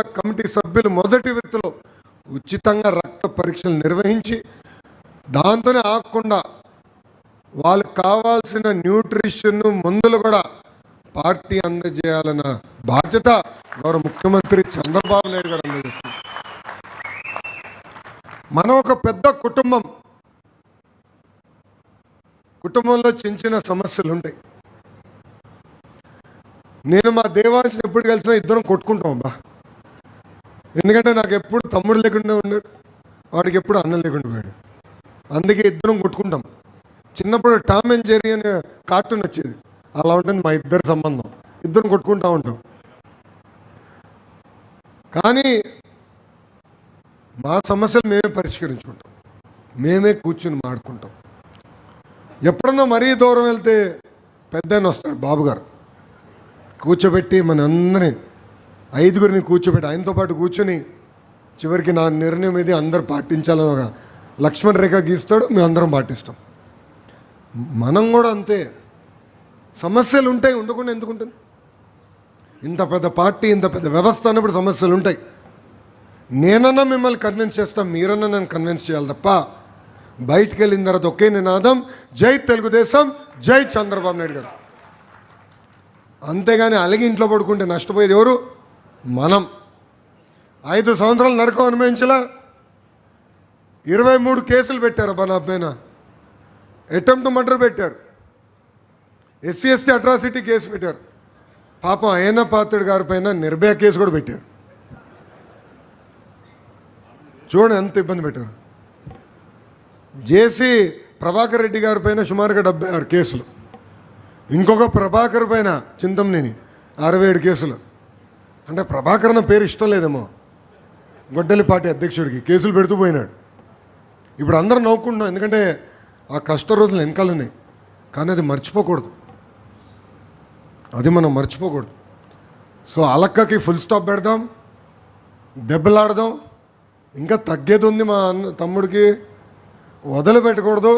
మండల కమిటీ సభ్యులు మొదటి విడతలో ఉచితంగా రక్త పరీక్షలు నిర్వహించి దాంతోనే ఆగకుండా వాళ్ళకి కావాల్సిన న్యూట్రిషన్ మందులు కూడా పార్టీ అందజేయాలన్న బాధ్యత గౌరవ ముఖ్యమంత్రి చంద్రబాబు నాయుడు గారు అందజేస్తున్నారు. మనం ఒక పెద్ద కుటుంబంలో చిన్న చిన్న సమస్యలు ఉంటాయి. నేను మా దేవాంశని ఎప్పుడు కలిసినా ఇద్దరం కొట్టుకుంటాం అబ్బా. ఎందుకంటే నాకు ఎప్పుడు తమ్ముడు లేకుండా ఉన్నాడు, వాడికి ఎప్పుడు అన్నం లేకుండా పోయాడు. అందుకే ఇద్దరం కొట్టుకుంటాం. చిన్నప్పుడు టామ్ అండ్ జెర్రీ అనే కార్టూన్ వచ్చేది, అలా ఉంటుంది మా ఇద్దరి సంబంధం. ఇద్దరం కొట్టుకుంటూ ఉంటాం. కానీ మా సమస్యలు మేమే పరిష్కరించుకుంటాం, మేమే కూర్చుని మాడుకుంటాం. ఎప్పుడన్నా మరీ దూరం వెళ్తే పెద్ద వస్తాడు బాబు గారు, కూర్చోబెట్టి మన అందరినీ 5గురిని కూర్చోబెట్టి ఆయనతో పాటు కూర్చొని చివరికి నా నిర్ణయం ఇది అందరు పాటించాలని ఒక లక్ష్మణ్ రేఖ గీస్తాడు, మేము అందరం పాటిస్తాం. మనం కూడా అంతే. సమస్యలు ఉంటాయి, ఉండకుండా ఎందుకుంటుంది? ఇంత పెద్ద పార్టీ, ఇంత పెద్ద వ్యవస్థ అన్నప్పుడు సమస్యలు ఉంటాయి. నేనన్నా మిమ్మల్ని కన్విన్స్ చేస్తాం, మీరన్నా నన్ను కన్విన్స్ చేయాలి తప్ప బయటికి వెళ్ళిన తర్వాత ఒకే నినాదం, జై తెలుగుదేశం, జై చంద్రబాబు నాయుడు గారు. అంతేగాని అలిగి ఇంట్లో పడుకుంటే నష్టపోయేది ఎవరు? మనం. 5 సంవత్సరాలు నరకం అనుభవించలా, 23 కేసులు పెట్టారు అబ్బా నా పైన. అటెంప్ట్ మర్డర్ పెట్టారు, SC ST అట్రాసిటీ కేసు పెట్టారు. పాపం అయ్యన్న పాత్రుడు గారి పైన నిర్భయ కేసు కూడా పెట్టారు. చూడండి ఎంత ఇబ్బంది పెట్టారు. జేసీ ప్రభాకర్ రెడ్డి గారి పైన సుమారుగా 76 కేసులు, ఇంకొక ప్రభాకర్ పైన చింతమనేని 67 కేసులు. అంటే ప్రభాకర్ అన్న పేరు ఇష్టం లేదేమో గొడ్డలి పార్టీ అధ్యక్షుడికి, కేసులు పెడుతూ పోయినాడు. ఇప్పుడు అందరూ నవ్వుకుంటున్నాం, ఎందుకంటే ఆ కష్ట రోజులు వెనకాల ఉన్నాయి. కానీ అది మర్చిపోకూడదు, అది మనం మర్చిపోకూడదు. సో అలక్కకి ఫుల్ స్టాప్ పెడదాం, దెబ్బలాడదాం. ఇంకా తగ్గేది ఉంది మా తమ్ముడికి, వదిలిపెట్టకూడదు,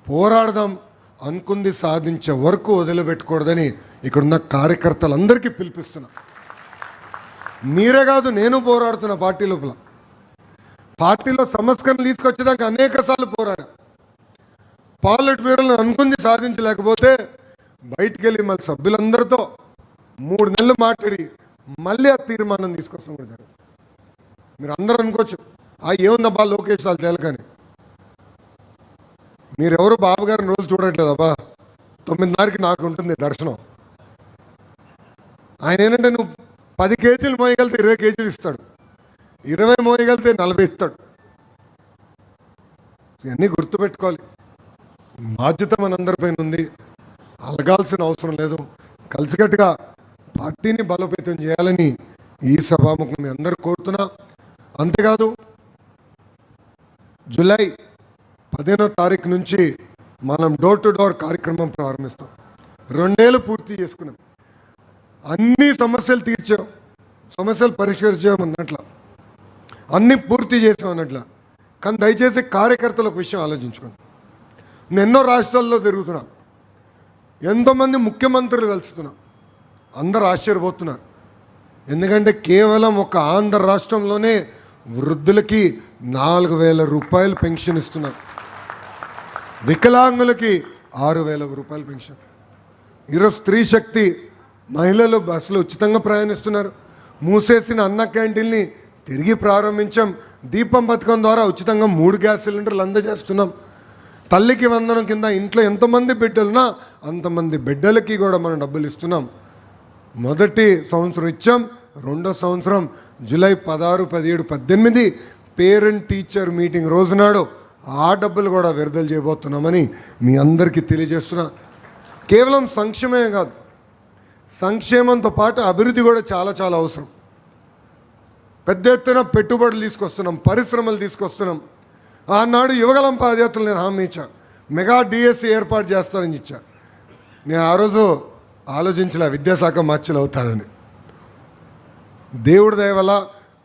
పోరాడదాం. అనుకుంది సాధించే వరకు వదిలిపెట్టకూడదని ఇక్కడున్న కార్యకర్తలందరికీ పిలిపిస్తున్నా. మీరే కాదు, నేను పోరాడుతున్నా పార్టీ లోపల. పార్టీలో సంస్కరణలు తీసుకొచ్చేదాకా అనేక సార్లు పోరాడా. పార్లమెంట్ బ్యూరోలను అనుకుంది సాధించలేకపోతే బయటికి వెళ్ళి మళ్ళీ సభ్యులందరితో 3 నెలలు మాట్లాడి మళ్ళీ ఆ తీర్మానం తీసుకొస్తాం కూడా జరుగుతుంది. మీరు అందరూ అనుకోవచ్చు, ఏముందబ్బా లోకేష్ వాళ్ళు తేలకని. మీరెవరు బాబు గారిని రోజు చూడట్లేదబ్బా. 9:30కి నాకు ఉంటుంది దర్శనం. ఆయన ఏంటంటే నువ్వు 10 కేజీలు మోయగలితే 20 కేజీలు ఇస్తాడు, 20 మోయగలితే 40 ఇస్తాడు. ఇవన్నీ గుర్తుపెట్టుకోవాలి. బాధ్యత మనందరిపైన ఉంది, అలగాల్సిన అవసరం లేదు. కలిసికట్టుగా పార్టీని బలోపేతం చేయాలని ఈ సభాముఖం మీ అందరూ కోరుతున్నా. అంతేకాదు, జూలై 15వ తారీఖు నుంచి మనం డోర్ టు డోర్ కార్యక్రమం ప్రారంభిస్తాం. 2 ఏళ్ళు పూర్తి చేసుకున్నాం. అన్ని సమస్యలు తీర్చాం, సమస్యలు పరిష్కరించామన్నట్ల, అన్నీ పూర్తి చేసామన్నట్ల. కానీ దయచేసి కార్యకర్తల ఒక విషయం ఆలోచించుకోండి. నేను ఎన్నో రాష్ట్రాల్లో తిరుగుతున్నా, ఎంతోమంది ముఖ్యమంత్రులు కలుస్తున్నా. అందరూ ఆశ్చర్యపోతున్నారు. ఎందుకంటే కేవలం ఒక ఆంధ్ర రాష్ట్రంలోనే వృద్ధులకి 4,000 రూపాయలు పెన్షన్ ఇస్తున్నారు, వికలాంగులకి 6,000 రూపాయలు పెన్షన్. ఈరోజు స్త్రీ శక్తి మహిళలు బస్సులు ఉచితంగా ప్రయాణిస్తున్నారు. మూసేసిన అన్న క్యాంటీన్ని తిరిగి ప్రారంభించాం. దీపం పథకం ద్వారా ఉచితంగా 3 గ్యాస్ సిలిండర్లు అందజేస్తున్నాం. తల్లికి వందనం కింద ఇంట్లో ఎంతమంది బిడ్డలున్నా అంతమంది బిడ్డలకి కూడా మనం డబ్బులు ఇస్తున్నాం. మొదటి సంవత్సరం ఇచ్చాం, 2వ సంవత్సరం జూలై 16, 17, 18 పేరెంట్ టీచర్ మీటింగ్ రోజునాడు ఆ డబ్బులు కూడా విడుదల చేయబోతున్నామని మీ అందరికీ తెలియజేస్తున్నా. కేవలం సంక్షేమమే కాదు, సంక్షేమంతో పాటు అభివృద్ధి కూడా చాలా చాలా అవసరం. పెద్ద ఎత్తున పెట్టుబడులు తీసుకొస్తున్నాం, పరిశ్రమలు తీసుకొస్తున్నాం. ఆనాడు యువగలం పాదయాత్రలు నేను హామీ ఇచ్చా, మెగా డిఎస్సి ఏర్పాటు చేస్తానని ఇచ్చా. నేను ఆ రోజు ఆలోచించలే విద్యాశాఖ మార్చులు అవుతానని. దేవుడి దయ వల్ల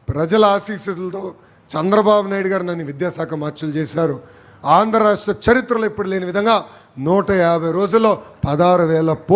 ప్రజల ఆశీస్సులతో చంద్రబాబు నాయుడు గారు నన్ను విద్యాశాఖ మార్చులు చేశారు. ఆంధ్ర రాష్ట్ర చరిత్రలో ఎప్పుడు లేని విధంగా 150 రోజుల్లో 16,000